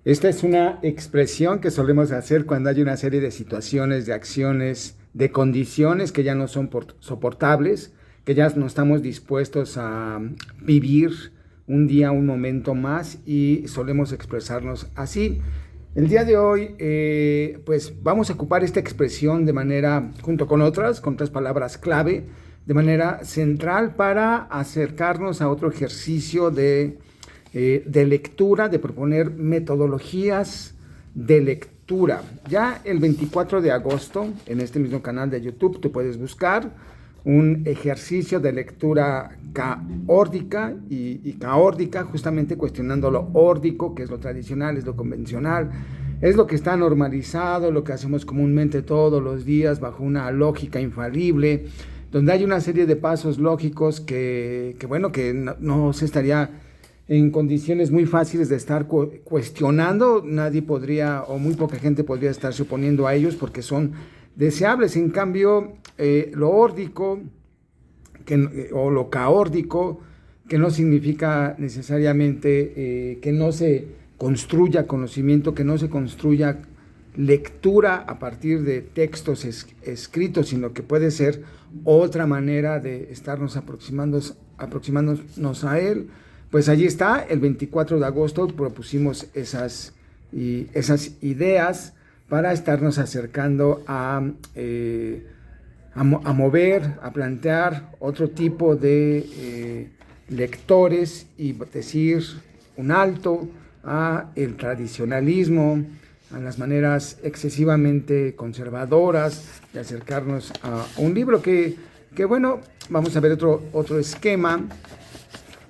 Esta es una expresión que solemos hacer cuando hay una serie de situaciones, de acciones, de condiciones que ya no son soportables, que ya no estamos dispuestos a vivir un día, un momento más y solemos expresarnos así. El día de hoy, pues vamos a ocupar esta expresión de manera, junto con otras palabras clave, de manera central para acercarnos a otro ejercicio de lectura, de proponer metodologías de lectura. Ya el 24 de agosto, en este mismo canal de YouTube, tú puedes buscar un ejercicio de lectura caórdica y caórdica, justamente cuestionando lo órdico, que es lo tradicional, es lo convencional, es lo que está normalizado, lo que hacemos comúnmente todos los días bajo una lógica infalible, donde hay una serie de pasos lógicos que no se estaría en condiciones muy fáciles de estar cuestionando. Nadie podría, o muy poca gente podría estarse oponiendo a ellos porque son deseables. En cambio, lo órdico o lo caórdico, que no significa necesariamente que no se construya conocimiento, que no se construya lectura a partir de textos escritos, sino que puede ser otra manera de estarnos aproximándonos a él. Pues allí está, el 24 de agosto propusimos esas ideas para estarnos acercando a mover, a plantear otro tipo de lectores y decir un alto a el tradicionalismo, a las maneras excesivamente conservadoras de acercarnos a un libro que bueno, vamos a ver otro esquema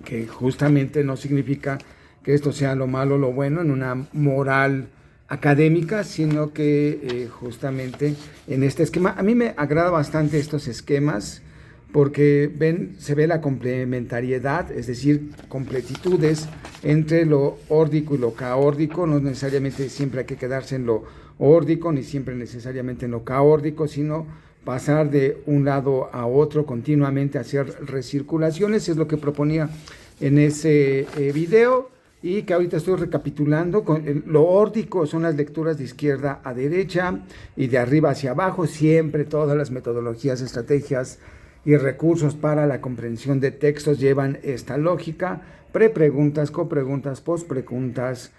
que justamente no significa que esto sea lo malo o lo bueno en una moral académica, sino que justamente en este esquema, a mí me agrada bastante estos esquemas porque se ve la complementariedad, es decir, completitudes entre lo órdico y lo caórdico. No necesariamente siempre hay que quedarse en lo órdico, ni siempre necesariamente en lo caórdico, sino pasar de un lado a otro continuamente, hacer recirculaciones, es lo que proponía en ese video, y que ahorita estoy recapitulando. Lo órdico son las lecturas de izquierda a derecha y de arriba hacia abajo, siempre todas las metodologías, estrategias y recursos para la comprensión de textos llevan esta lógica: prepreguntas, copreguntas, postpreguntas,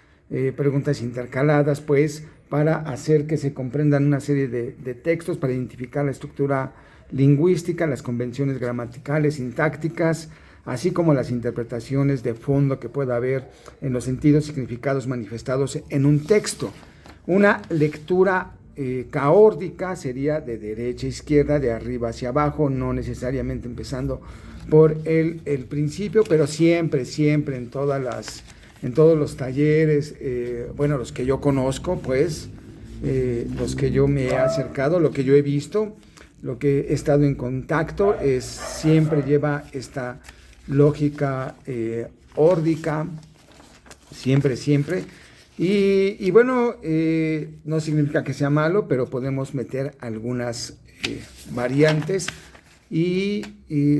preguntas intercaladas, pues para hacer que se comprendan una serie de textos, para identificar la estructura lingüística, las convenciones gramaticales, sintácticas, así como las interpretaciones de fondo que pueda haber en los sentidos y significados manifestados en un texto. Una lectura caórdica sería de derecha a izquierda, de arriba hacia abajo, no necesariamente empezando por el principio, pero siempre en todos los talleres, bueno, los que yo conozco, pues, los que yo me he acercado, lo que yo he visto, lo que he estado en contacto, siempre lleva esta lógica órdica, siempre. Y bueno, no significa que sea malo, pero podemos meter algunas variantes y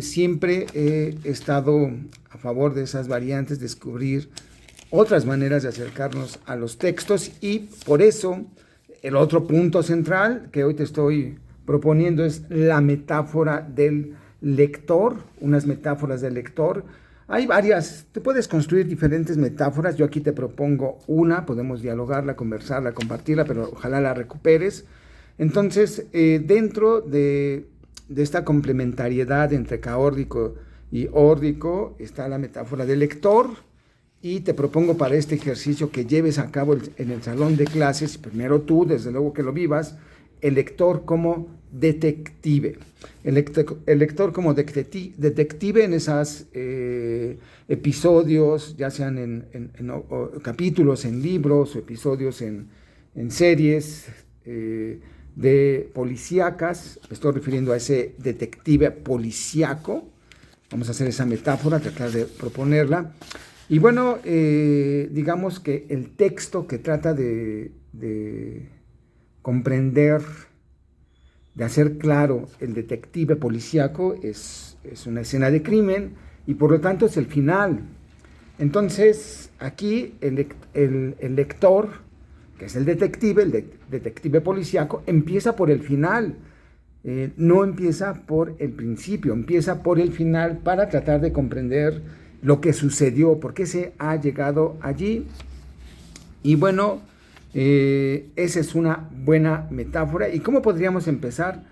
siempre he estado a favor de esas variantes, descubrir otras maneras de acercarnos a los textos. Y por eso el otro punto central que hoy te estoy proponiendo es la metáfora del lector, unas metáforas del lector. Hay varias, te puedes construir diferentes metáforas. Yo aquí te propongo una, podemos dialogarla, conversarla, compartirla, pero ojalá la recuperes. Entonces, dentro de esta complementariedad entre caórdico y órdico está la metáfora del lector, y te propongo para este ejercicio que lleves a cabo en el salón de clases, primero tú, desde luego que lo vivas, el lector como detective. El lector como detective en esos episodios, ya sean en capítulos en libros o episodios en series de policíacas. Me estoy refiriendo a ese detective policíaco. Vamos a hacer esa metáfora, tratar de proponerla. Y bueno, digamos que el texto que trata de comprender, de hacer claro el detective policíaco, es una escena de crimen, y por lo tanto es el final. Entonces, aquí el lector, que es el detective policíaco, empieza por el final. No empieza por el principio, empieza por el final para tratar de comprender lo que sucedió, por qué se ha llegado allí. Y bueno, esa es una buena metáfora. ¿Y cómo podríamos empezar?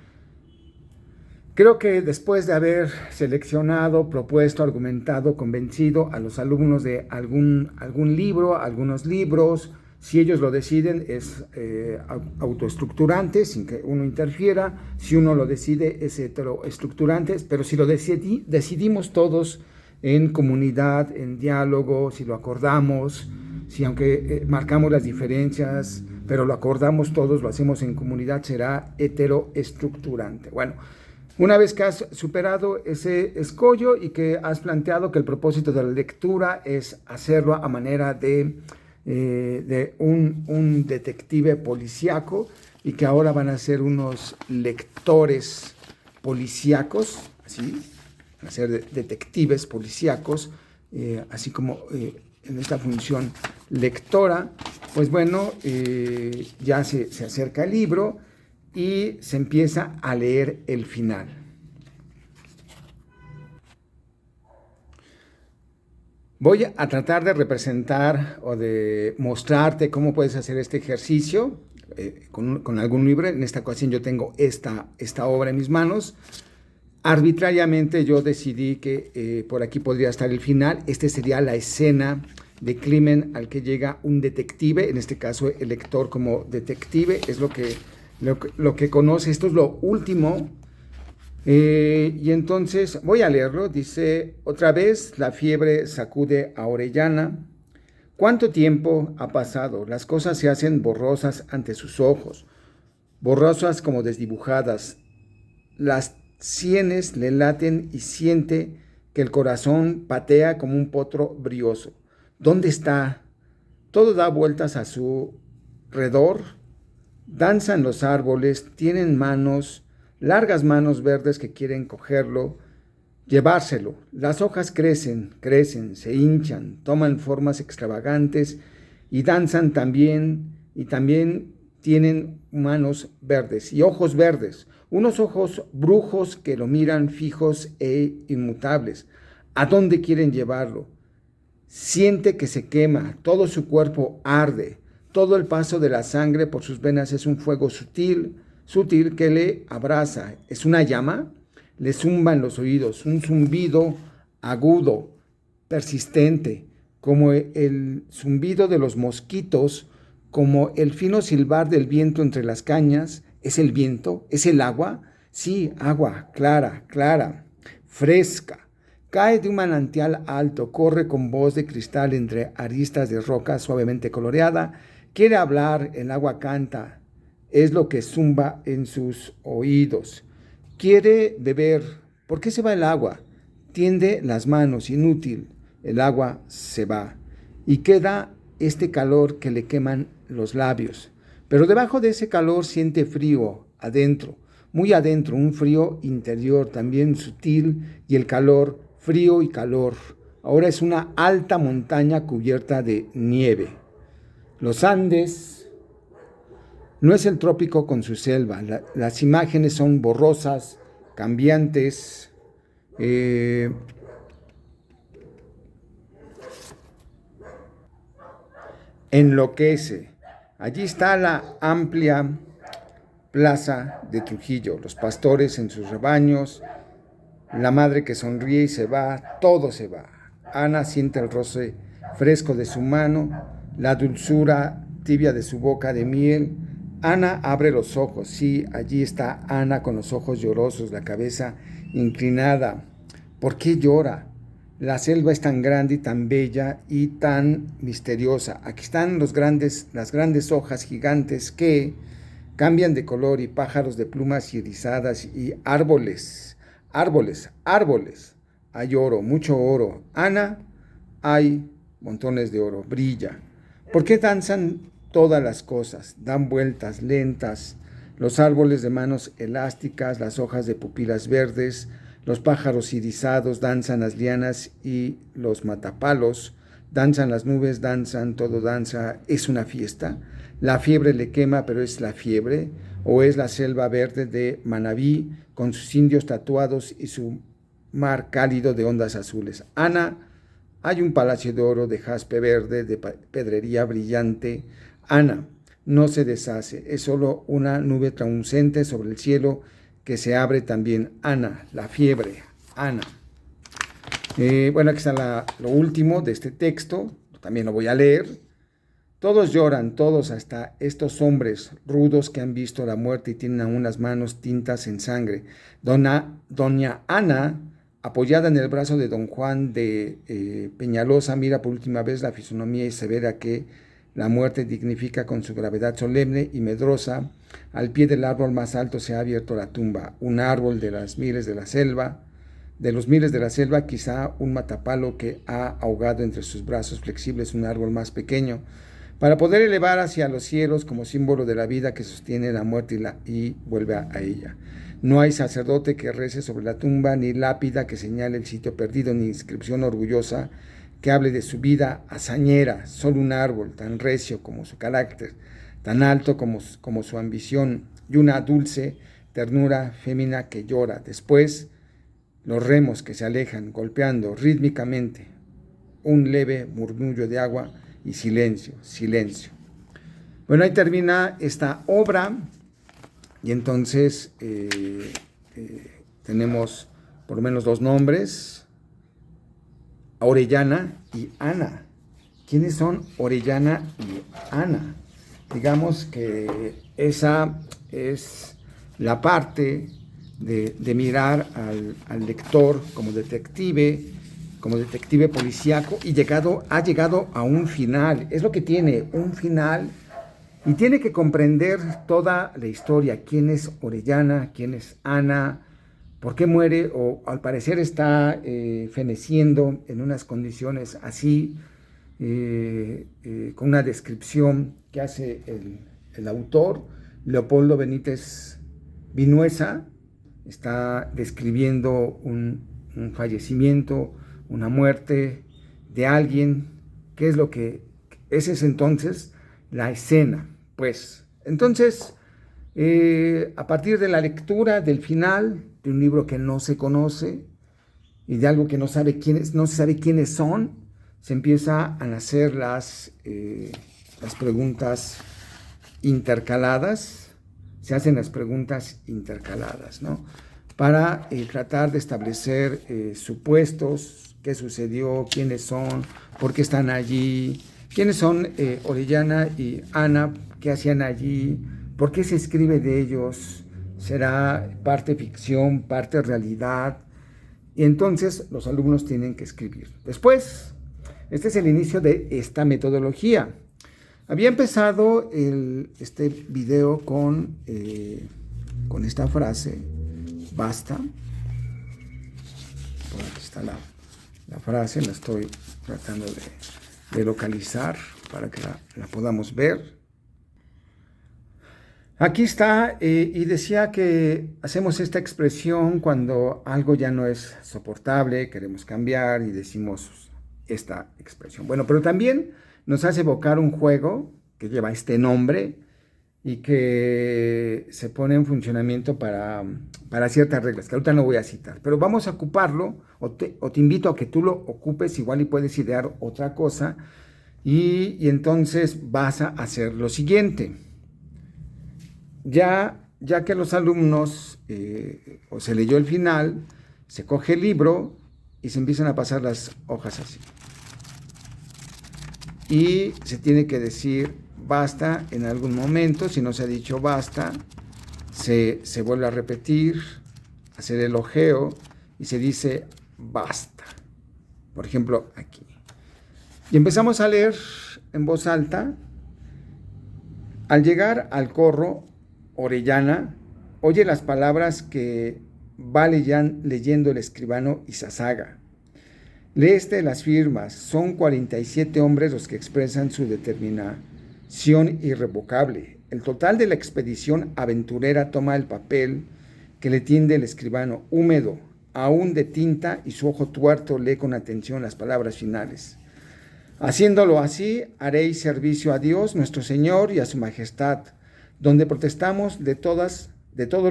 Creo que después de haber seleccionado, propuesto, argumentado, convencido a los alumnos de algún libro, algunos libros, si ellos lo deciden, es autoestructurante, sin que uno interfiera. Si uno lo decide, es heteroestructurante. Pero si lo decidimos todos en comunidad, en diálogo, si lo acordamos, si aunque marcamos las diferencias, pero lo acordamos todos, lo hacemos en comunidad, será heteroestructurante. Bueno, una vez que has superado ese escollo y que has planteado que el propósito de la lectura es hacerlo a manera de un detective policíaco, y que ahora van a ser unos lectores policíacos, así, van a ser detectives policíacos, así como en esta función lectora, pues bueno, ya se acerca el libro y se empieza a leer el final. Voy a tratar de representar o de mostrarte cómo puedes hacer este ejercicio con algún libro. En esta ocasión yo tengo esta obra en mis manos. Arbitrariamente yo decidí que por aquí podría estar el final. Este sería la escena de crimen al que llega un detective, en este caso el lector como detective, es lo que conoce. Esto es lo último. Y entonces voy a leerlo. Dice: otra vez la fiebre sacude a Orellana. ¿Cuánto tiempo ha pasado? Las cosas se hacen borrosas ante sus ojos, borrosas como desdibujadas. Las sienes le laten y siente que el corazón patea como un potro brioso. ¿Dónde está? Todo da vueltas a su redor. Danzan los árboles, tienen manos, largas manos verdes que quieren cogerlo, llevárselo. Las hojas crecen, se hinchan, toman formas extravagantes y danzan también, y también tienen manos verdes y ojos verdes, unos ojos brujos que lo miran fijos e inmutables. ¿A dónde quieren llevarlo? Siente que se quema, todo su cuerpo arde. Todo el paso de la sangre por sus venas es un fuego sutil que le abraza. ¿Es una llama? Le zumba en los oídos, un zumbido agudo, persistente, como el zumbido de los mosquitos, como el fino silbar del viento entre las cañas. ¿Es el viento? ¿Es el agua? Sí, agua, clara, fresca. Cae de un manantial alto, corre con voz de cristal entre aristas de roca suavemente coloreada. Quiere hablar, el agua canta, es lo que zumba en sus oídos. Quiere beber. ¿Por qué se va el agua? Tiende las manos, inútil. El agua se va. Y queda este calor que le queman los labios. Pero debajo de ese calor siente frío, adentro, muy adentro, un frío interior también sutil, y el calor, frío y calor. Ahora es una alta montaña cubierta de nieve. Los Andes no es el trópico con su selva. Las imágenes son borrosas, cambiantes. Enloquece. Allí está la amplia plaza de Trujillo, los pastores en sus rebaños, la madre que sonríe y se va, todo se va. Ana siente el roce fresco de su mano, la dulzura tibia de su boca de miel. Ana abre los ojos. Sí, allí está Ana con los ojos llorosos, la cabeza inclinada. ¿Por qué llora? La selva es tan grande y tan bella y tan misteriosa. Aquí están las grandes hojas gigantes que cambian de color, y pájaros de plumas irisadas, y árboles. Hay oro, mucho oro. Ana, hay montones de oro, brilla. ¿Por qué danzan todas las cosas? Dan vueltas lentas. Los árboles de manos elásticas, las hojas de pupilas verdes, los pájaros irisados danzan las lianas y los matapalos, danzan las nubes, danzan, todo danza, es una fiesta. La fiebre le quema, pero es la fiebre, o es la selva verde de Manabí, con sus indios tatuados y su mar cálido de ondas azules. Ana, hay un palacio de oro, de jaspe verde, de pedrería brillante. Ana, no se deshace, es solo una nube translúcente sobre el cielo que se abre también. Ana, la fiebre, Ana. Bueno, aquí está lo último de este texto, también lo voy a leer. Todos lloran, todos, hasta estos hombres rudos que han visto la muerte y tienen aún las manos tintas en sangre. Doña Ana, apoyada en el brazo de don Juan de Peñalosa, mira por última vez la fisonomía y severa que la muerte dignifica con su gravedad solemne y medrosa. Al pie del árbol más alto se ha abierto la tumba, un árbol de los miles de la selva, quizá un matapalo que ha ahogado entre sus brazos flexibles un árbol más pequeño, para poder elevar hacia los cielos como símbolo de la vida que sostiene la muerte y vuelve a ella. No hay sacerdote que rece sobre la tumba, ni lápida que señale el sitio perdido, ni inscripción orgullosa que hable de su vida hazañera. Solo un árbol tan recio como su carácter, tan alto como su ambición, y una dulce ternura fémina que llora. Después, los remos que se alejan, golpeando rítmicamente, un leve murmullo de agua y silencio, silencio. Bueno, ahí termina esta obra y entonces tenemos por lo menos dos nombres, Orellana y Ana. ¿Quiénes son Orellana y Ana? Digamos que esa es la parte de mirar al lector como detective policíaco, y ha llegado a un final. Es lo que tiene, un final, y tiene que comprender toda la historia. ¿Quién es Orellana? ¿Quién es Ana? ¿Por qué muere? O al parecer está feneciendo en unas condiciones así, con una descripción que hace el autor, Leopoldo Benítez Vinuesa. Está describiendo un fallecimiento, una muerte de alguien. ¿Qué es lo que ese es entonces la escena? Pues entonces, a partir de la lectura del final de un libro que no se conoce y de algo que no se sabe quiénes son, se empieza a nacer las preguntas intercaladas. Se hacen las preguntas intercaladas, ¿no? Para tratar de establecer supuestos, qué sucedió, quiénes son, por qué están allí, quiénes son Orellana y Ana, qué hacían allí, por qué se escribe de ellos, será parte ficción, parte realidad. Y entonces los alumnos tienen que escribir. Después, este es el inicio de esta metodología. Había empezado este video con esta frase, basta. Por aquí está la frase, la estoy tratando de localizar para que la podamos ver. Aquí está, y decía que hacemos esta expresión cuando algo ya no es soportable, queremos cambiar y decimos esta expresión. Bueno, pero también nos hace evocar un juego que lleva este nombre y que se pone en funcionamiento para ciertas reglas, que ahorita no voy a citar, pero vamos a ocuparlo, o te invito a que tú lo ocupes, igual y puedes idear otra cosa, y entonces vas a hacer lo siguiente. Ya que los alumnos, o se leyó el final, se coge el libro y se empiezan a pasar las hojas así. Y se tiene que decir basta en algún momento. Si no se ha dicho basta, se vuelve a repetir, hacer el ojeo y se dice basta. Por ejemplo, aquí. Y empezamos a leer en voz alta. Al llegar al corro, Orellana oye las palabras que va leyendo el escribano Izazaga. Lee las firmas. Son 47 hombres los que expresan su determinación irrevocable. El total de la expedición aventurera toma el papel que le tiende el escribano, húmedo, aún de tinta, y su ojo tuerto lee con atención las palabras finales. Haciéndolo así, haréis servicio a Dios, nuestro Señor, y a su majestad, donde protestamos de todos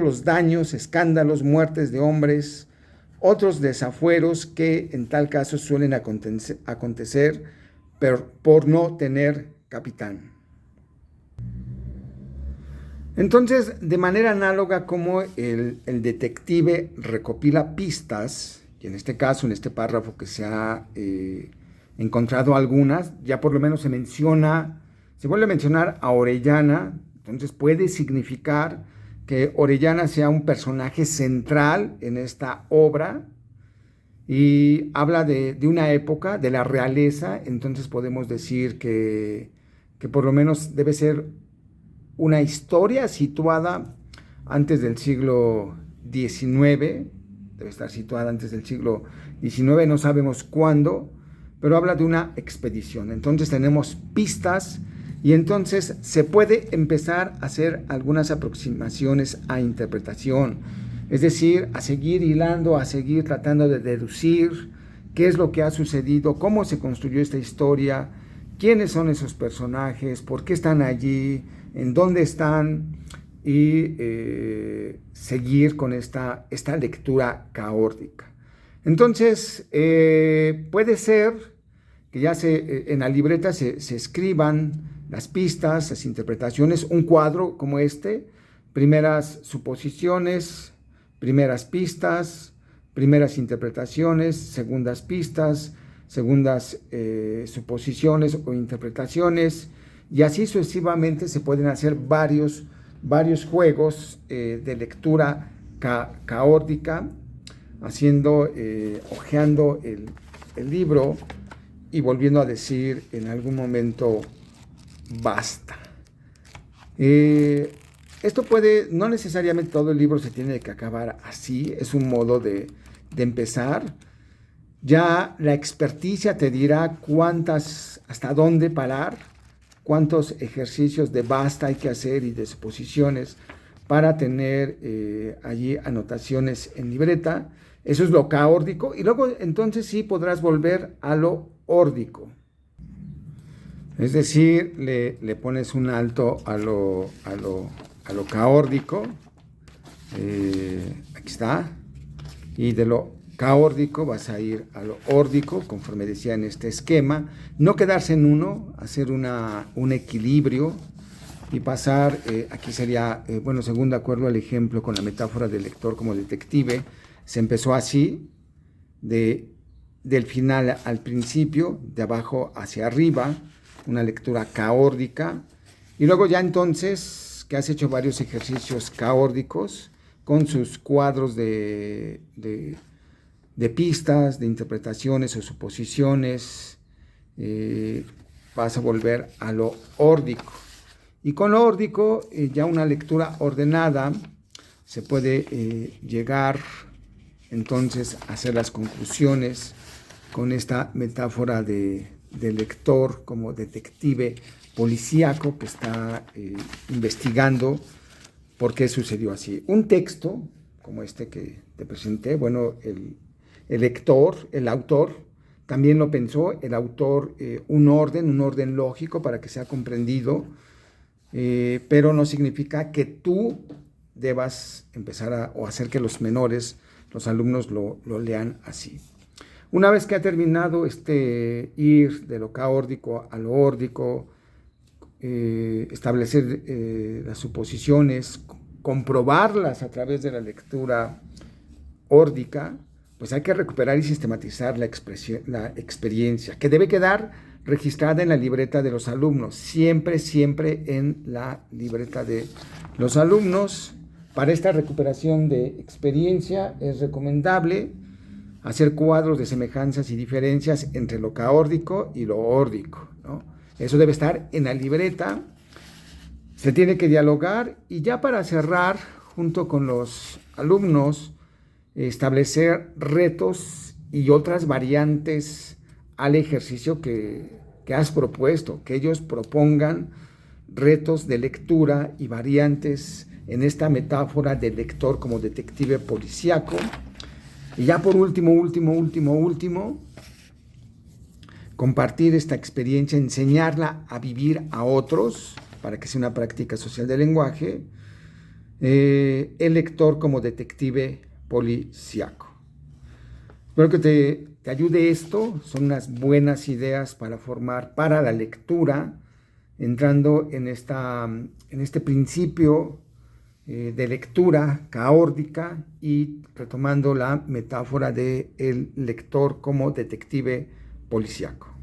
los daños, escándalos, muertes de hombres, otros desafueros que en tal caso suelen acontecer por no tener capitán. Entonces, de manera análoga como el detective recopila pistas, y en este caso, en este párrafo que se ha encontrado algunas, ya por lo menos se vuelve a mencionar a Orellana, entonces puede significar que Orellana sea un personaje central en esta obra y habla de una época, de la realeza, entonces podemos decir que por lo menos debe ser una historia situada antes del siglo XIX, debe estar situada antes del siglo XIX, no sabemos cuándo, pero habla de una expedición. Entonces tenemos pistas y entonces se puede empezar a hacer algunas aproximaciones a interpretación, es decir, a seguir hilando, a seguir tratando de deducir qué es lo que ha sucedido, cómo se construyó esta historia, quiénes son esos personajes, por qué están allí, en dónde están, y seguir con esta lectura caótica. Entonces, puede ser que ya en la libreta se escriban las pistas, las interpretaciones, un cuadro como este, primeras suposiciones, primeras pistas, primeras interpretaciones, segundas pistas, segundas suposiciones o interpretaciones, y así sucesivamente se pueden hacer varios juegos de lectura caótica, hojeando el libro y volviendo a decir en algún momento basta. Esto no necesariamente todo el libro se tiene que acabar así, es un modo de empezar. Ya la experticia te dirá hasta dónde parar, cuántos ejercicios de basta hay que hacer y de suposiciones para tener allí anotaciones en libreta. Eso es lo caórdico, y luego entonces sí podrás volver a lo órdico. Es decir, le pones un alto a lo caórdico. Aquí está. Y de lo caórdico vas a ir a lo órdico, conforme decía en este esquema. No quedarse en uno, hacer un equilibrio y pasar, aquí sería, según de acuerdo al ejemplo con la metáfora del lector como detective, se empezó así, del final al principio, de abajo hacia arriba, una lectura caórdica, y luego ya entonces que has hecho varios ejercicios caórdicos con sus cuadros de pistas, de interpretaciones o suposiciones, vas a volver a lo órdico. Y con lo órdico, ya una lectura ordenada, se puede llegar entonces a hacer las conclusiones con esta metáfora de lector como detective policíaco que está investigando por qué sucedió así. Un texto como este que te presenté, el lector, el autor, también lo pensó, el autor, un orden lógico para que sea comprendido, pero no significa que tú debas empezar o hacer que los alumnos lo lean así. Una vez que ha terminado ir de lo caórdico a lo órdico, establecer las suposiciones, comprobarlas a través de la lectura órdica, pues hay que recuperar y sistematizar la experiencia, que debe quedar registrada en la libreta de los alumnos, siempre en la libreta de los alumnos. Para esta recuperación de experiencia es recomendable hacer cuadros de semejanzas y diferencias entre lo caórdico y lo órdico, ¿no? Eso debe estar en la libreta, se tiene que dialogar, y ya para cerrar, junto con los alumnos, establecer retos y otras variantes al ejercicio que has propuesto, que ellos propongan retos de lectura y variantes en esta metáfora del lector como detective policíaco. Y ya por último, compartir esta experiencia, enseñarla a vivir a otros para que sea una práctica social del lenguaje. El lector como detective policíaco. Espero que te ayude esto. Son unas buenas ideas para formar para la lectura, entrando en este principio de lectura caórdica y retomando la metáfora del lector como detective policíaco.